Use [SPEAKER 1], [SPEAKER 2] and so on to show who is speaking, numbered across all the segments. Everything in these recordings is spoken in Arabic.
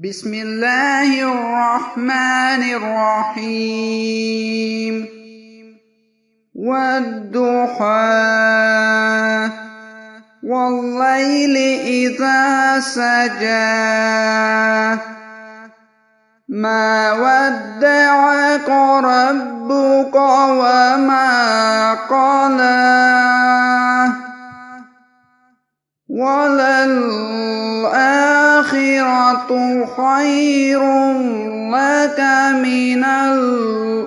[SPEAKER 1] بسم الله الرحمن الرحيم والضحى والليل إذا سجى ما ودعك ربك وما قلى وللآخرة خير لك من الأولى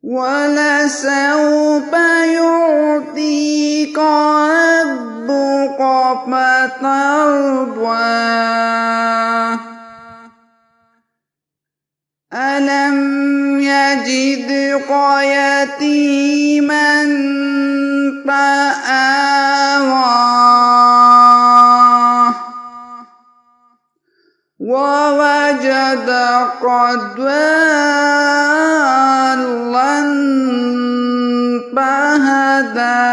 [SPEAKER 1] ولسوف يعطيك ربك فترضى ألم يجدك يتيما فآوى ووجدك ضالا فهدى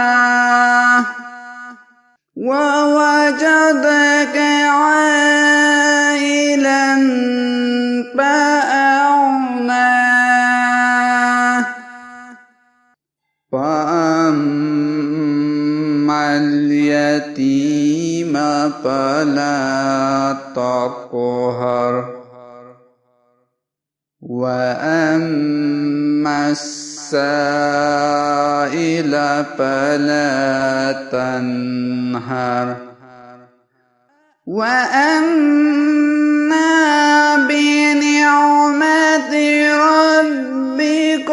[SPEAKER 1] ووجدك عائلا فأغنى فأما اليتيم فلا تقهر وأما السائل فلا تنهر وأما بنعمة ربك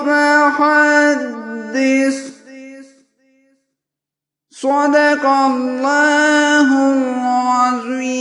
[SPEAKER 1] فحدث صدق الله العظيم.